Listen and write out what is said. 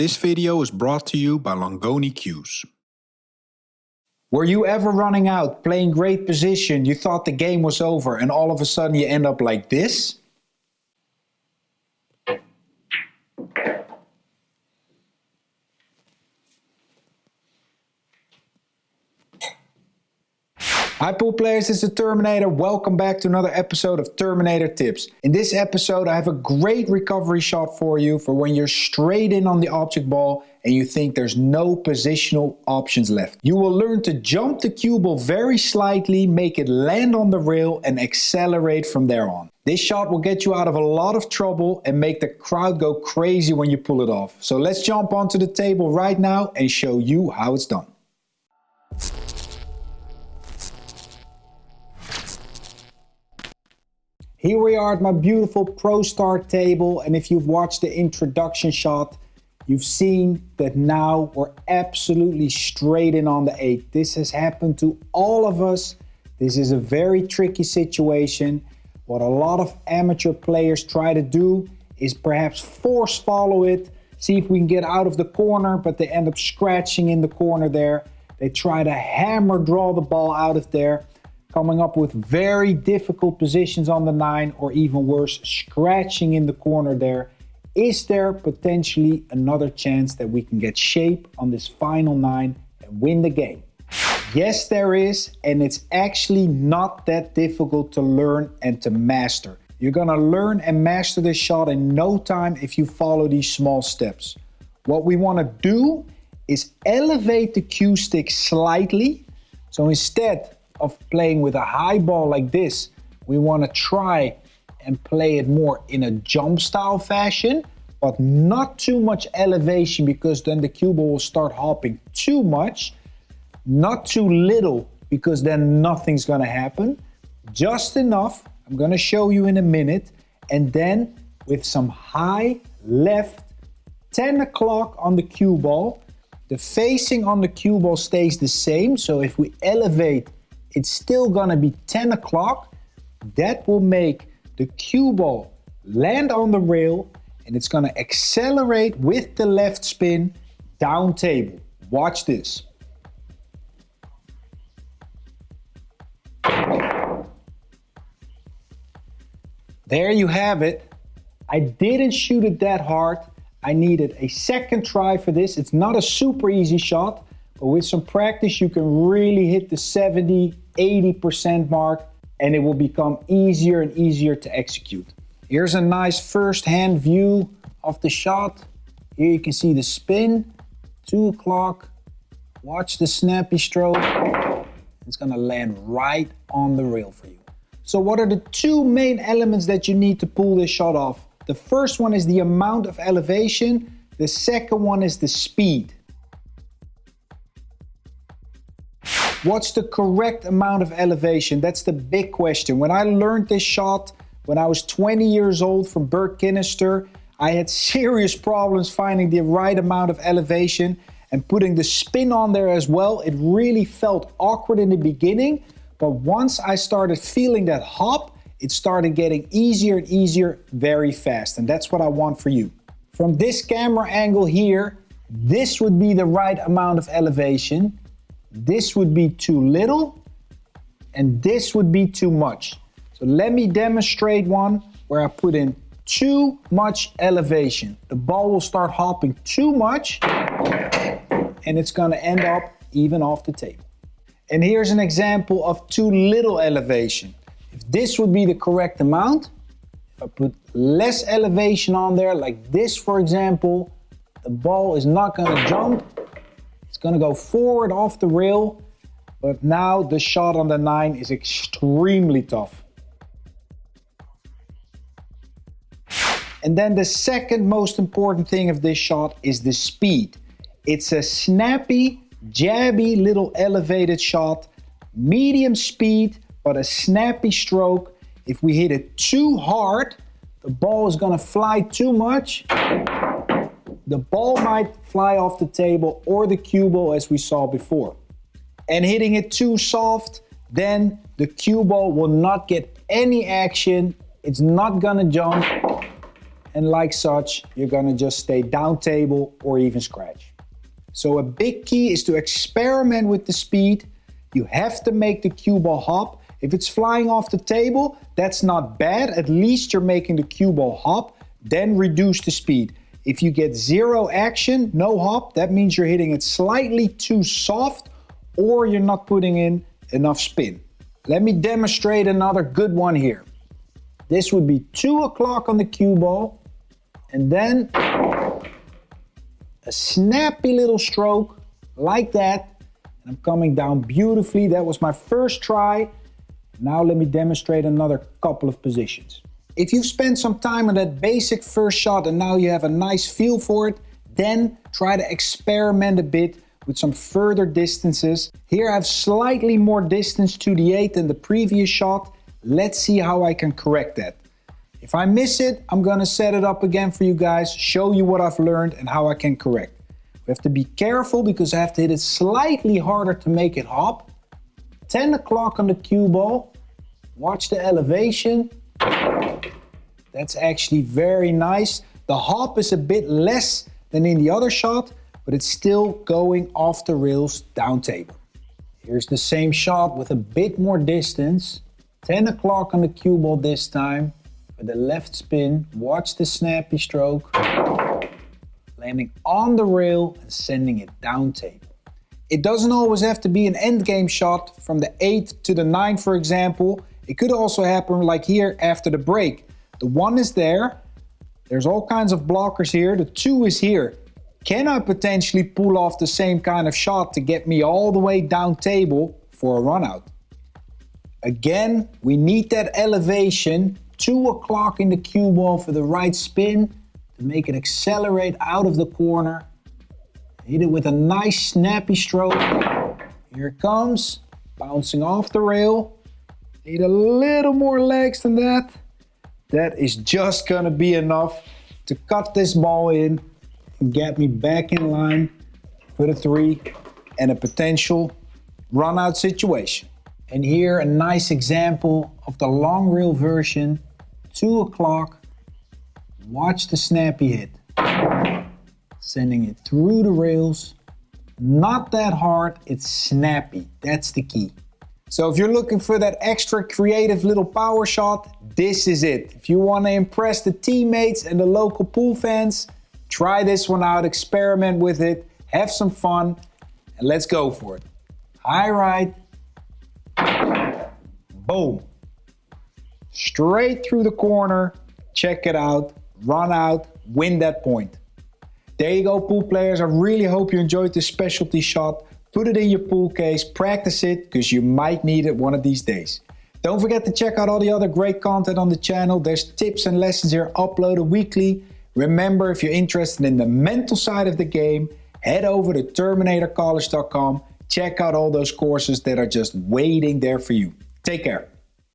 This video is brought to you by Longoni Cues. Were you ever running out, playing great position, you thought the game was over, and all of a sudden you end up like this? Hi pool players, it's the Terminator. Welcome back to another episode of Terminator Tips. In this episode I have a great recovery shot for you for when you're straight in on the object ball and you think there's no positional options left. You will learn to jump the cue ball very slightly, make it land on the rail and accelerate from there on. This shot will get you out of a lot of trouble and make the crowd go crazy when you pull it off. So let's jump onto the table right now and show you how it's done. Here we are at my beautiful Pro Start table, and if you've watched the introduction shot, you've seen that now we're absolutely straight in on the 8. This has happened to all of us. This is a very tricky situation. What a lot of amateur players try to do is perhaps force follow it, see if we can get out of the corner, but they end up scratching in the corner there. They try to hammer draw the ball out of there, coming up with very difficult positions on the 9, or even worse, scratching in the corner there. Is there potentially another chance that we can get shape on this final 9 and win the game? Yes, there is, and it's actually not that difficult to learn and to master. You're gonna learn and master this shot in no time if you follow these small steps. What we wanna do is elevate the cue stick slightly. So instead of playing with a high ball like this, we want to try and play it more in a jump style fashion, but not too much elevation, because then the cue ball will start hopping too much. Not too little, because then nothing's going to happen. Just enough, I'm going to show you in a minute, and then with some high left 10 o'clock on the cue ball. The facing on the cue ball stays the same, so if we elevate, it's still gonna be 10 o'clock. That will make the cue ball land on the rail, and it's gonna accelerate with the left spin down table. Watch this. There you have it. I didn't shoot it that hard. I needed a second try for this. It's not a super easy shot, but with some practice you can really hit the 70–80% mark, and it will become easier and easier to execute. Here's a nice first-hand view of the shot. Here you can see the spin, 2 o'clock. Watch the snappy stroke. It's gonna land right on the rail for you. So what are the two main elements that you need to pull this shot off? The first one is the amount of elevation. The second one is the speed. What's the correct amount of elevation? That's the big question. When I learned this shot when I was 20 years old from Bert Kinnister, I had serious problems finding the right amount of elevation and putting the spin on there as well. It really felt awkward in the beginning, but once I started feeling that hop, it started getting easier and easier very fast, and that's what I want for you. From this camera angle here, this would be the right amount of elevation. This would be too little, and this would be too much. So let me demonstrate one where I put in too much elevation. The ball will start hopping too much, and it's gonna end up even off the table. And here's an example of too little elevation. If this would be the correct amount, if I put less elevation on there, like this for example, the ball is not gonna jump. It's gonna go forward off the rail, but now the shot on the 9 is extremely tough. And then the second most important thing of this shot is the speed. It's a snappy, jabby little elevated shot, medium speed, but a snappy stroke. If we hit it too hard, the ball is gonna fly too much. The ball might fly off the table or the cue ball as we saw before. And hitting it too soft, then the cue ball will not get any action. It's not gonna jump, and like such, you're gonna just stay down table or even scratch. So a big key is to experiment with the speed. You have to make the cue ball hop. If it's flying off the table, that's not bad. At least you're making the cue ball hop, then reduce the speed. If you get zero action, no hop, that means you're hitting it slightly too soft or you're not putting in enough spin. Let me demonstrate another good one here. This would be 2 o'clock on the cue ball, and then a snappy little stroke like that. And I'm coming down beautifully. That was my first try. Now let me demonstrate another couple of positions. If you've spent some time on that basic first shot and now you have a nice feel for it, then try to experiment a bit with some further distances. Here I have slightly more distance to the 8 than the previous shot. Let's see how I can correct that. If I miss it, I'm gonna set it up again for you guys, show you what I've learned and how I can correct. We have to be careful because I have to hit it slightly harder to make it hop. 10 o'clock on the cue ball. Watch the elevation. That's actually very nice. The hop is a bit less than in the other shot, but it's still going off the rails down table. Here's the same shot with a bit more distance. 10 o'clock on the cue ball this time. For the left spin, watch the snappy stroke. Landing on the rail and sending it down table. It doesn't always have to be an endgame shot from the 8 to the 9, for example. It could also happen like here after the break. The 1 is there. There's all kinds of blockers here. The 2 is here. Can I potentially pull off the same kind of shot to get me all the way down table for a run out? Again, we need that elevation. 2 o'clock in the cue ball for the right spin to make it accelerate out of the corner. Hit it with a nice snappy stroke. Here it comes, bouncing off the rail. Need a little more legs than that. That is just gonna be enough to cut this ball in and get me back in line for the 3 and a potential run out situation. And here a nice example of the long reel version. 2 o'clock, watch the snappy hit. Sending it through the rails. Not that hard, it's snappy, that's the key. So if you're looking for that extra creative little power shot, this is it. If you want to impress the teammates and the local pool fans, try this one out, experiment with it, have some fun, and let's go for it. High right. Boom. Straight through the corner, check it out, run out, win that point. There you go, pool players. I really hope you enjoyed this specialty shot. Put it in your pool case, practice it, because you might need it one of these days. Don't forget to check out all the other great content on the channel. There's tips and lessons here uploaded weekly. Remember, if you're interested in the mental side of the game, head over to terminatorcollege.com. Check out all those courses that are just waiting there for you. Take care.